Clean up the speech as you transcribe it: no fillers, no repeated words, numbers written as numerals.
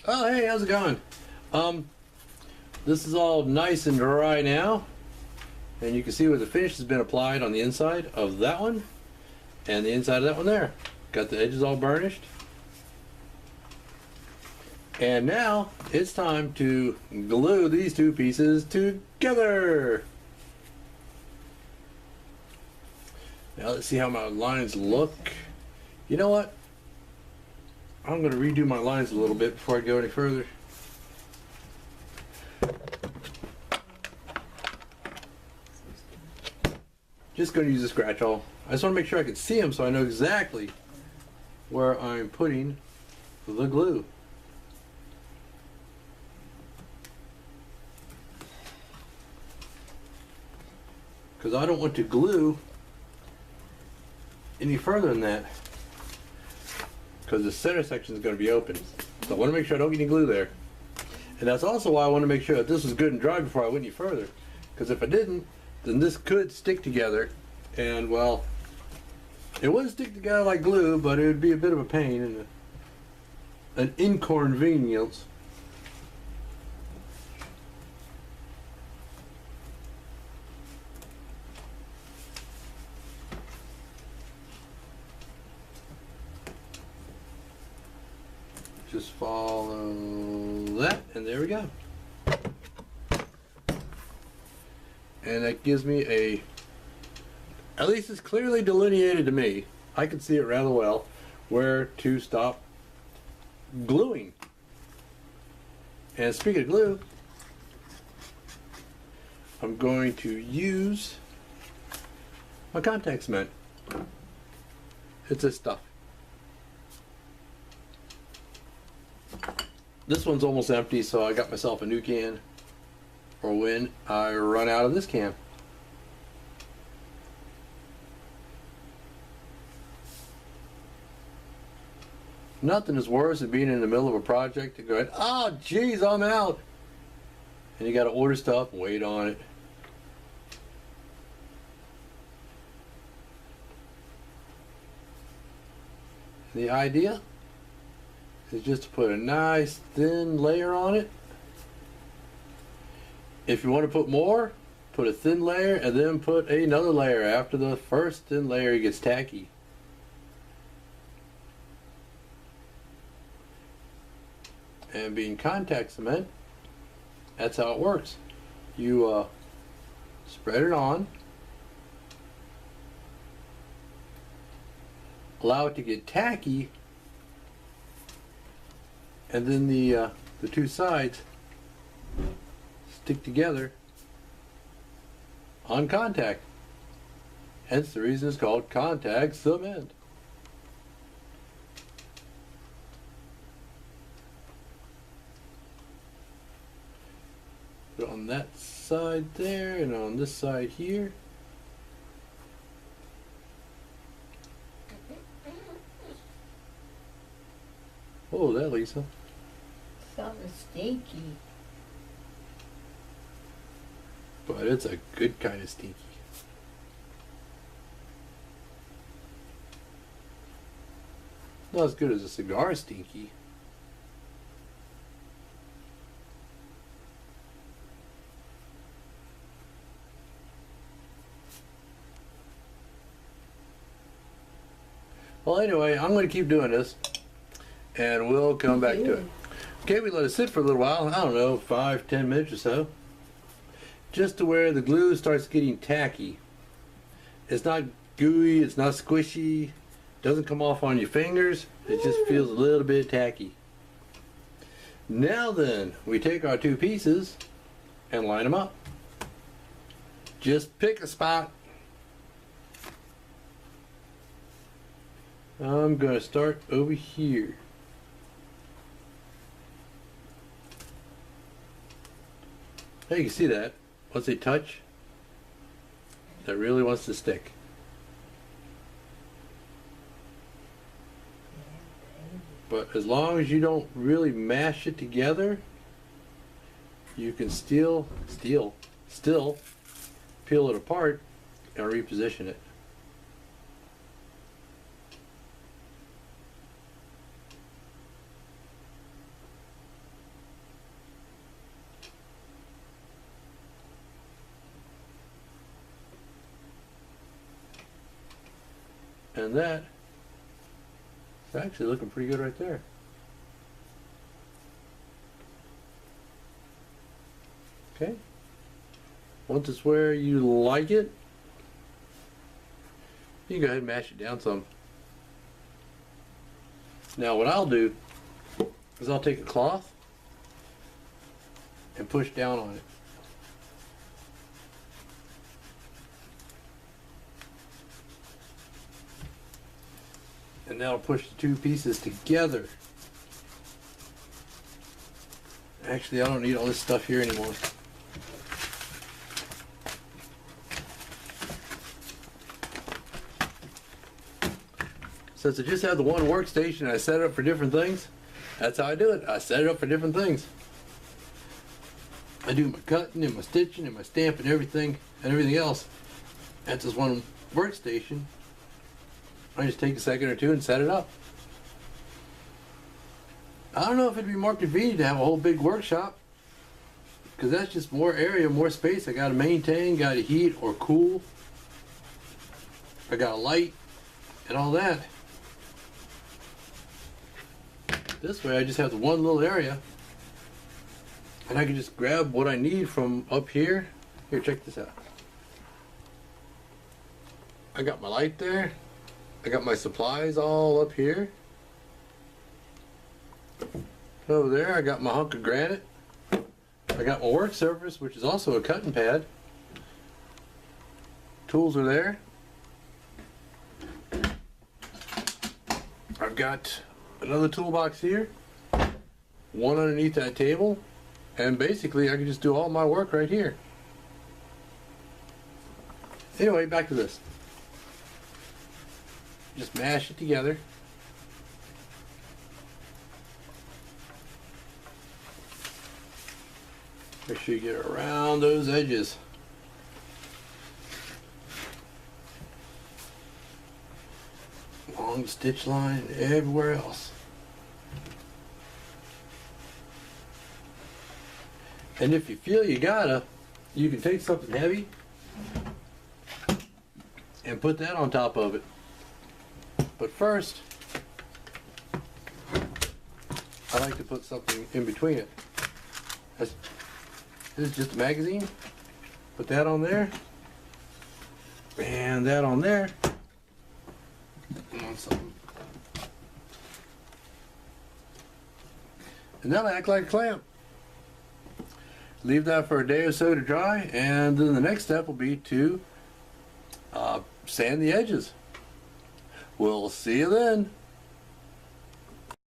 Oh, hey, how's it going? This is all nice and dry now, and you can see where the finish has been applied on the inside of that one and the inside of that one there. Got the edges all burnished. And now it's time to glue these two pieces together. Now let's see how my lines look. You know what? I'm going to redo my lines a little bit before I go any further. Just going to use a scratch awl. I just want to make sure I can see them so I know exactly where I'm putting the glue. Because I don't want to glue any further than that, because the center section is going to be open. So I want to make sure I don't get any glue there. And that's also why I want to make sure that this was good and dry before I went any further. Because if I didn't, then this could stick together. And well, it wouldn't stick together like glue, but it would be a bit of a pain and an inconvenience. Just follow that, and there we go. And that gives me at least it's clearly delineated to me. I can see it rather well where to stop gluing. And speaking of glue, I'm going to use my contact cement. It's this stuff. This one's almost empty, so I got myself a new can for when I run out of this can. Nothing is worse than being in the middle of a project and going, oh geez, I'm out. And you got to order stuff and wait on it. The idea is just to put a nice thin layer on it. If you want to put more, put a thin layer and then put another layer after the first thin layer gets tacky. And being contact cement, that's how it works. You spread it on, allow it to get tacky, and then the two sides stick together on contact. Hence the reason it's called contact cement. Put it on that side there and on this side here. Oh, that Lisa. Something stinky. But it's a good kind of stinky. Not as good as a cigar stinky. Well, anyway, I'm going to keep doing this, and we'll come back to it. Okay, we let it sit for a little while, I don't know, 5-10 minutes or so, just to where the glue starts getting tacky. It's not gooey, it's not squishy, doesn't come off on your fingers, it just feels a little bit tacky. Now then, we take our two pieces and line them up. Just pick a spot. I'm going to start over here. Now you can see that. Once they touch, that really wants to stick. But as long as you don't really mash it together, you can still peel it apart and reposition it. And that is actually looking pretty good right there. Okay. Once it's where you like it, you can go ahead and mash it down some. Now what I'll do is I'll take a cloth and push down on it. And that'll push the two pieces together. Actually, I don't need all this stuff here anymore. Since I just have the one workstation, I set it up for different things. That's how I do it. I set it up for different things. I do my cutting and my stitching and my stamping and everything else. That's just one workstation. I just take a second or two and set it up. I don't know if it'd be more convenient to have a whole big workshop, because that's just more area, more space I got to maintain, got to heat or cool. I got to light and all that. This way I just have the one little area and I can just grab what I need from up here. Here, check this out. I got my light there. I got my supplies all up here. Over there I got my hunk of granite. I got my work surface, which is also a cutting pad. Tools are there. I've got another toolbox here, one underneath that table, and basically I can just do all my work right here. Anyway, back to this. Just mash it together. Make sure you get around those edges. Along the stitch line and everywhere else. And if you feel you gotta, you can take something heavy and put that on top of it. But first, I like to put something in between it. This is just a magazine. Put that on there. And that on there. Something. And that'll act like a clamp. Leave that for a day or so to dry, and then the next step will be to sand the edges. We'll see you then.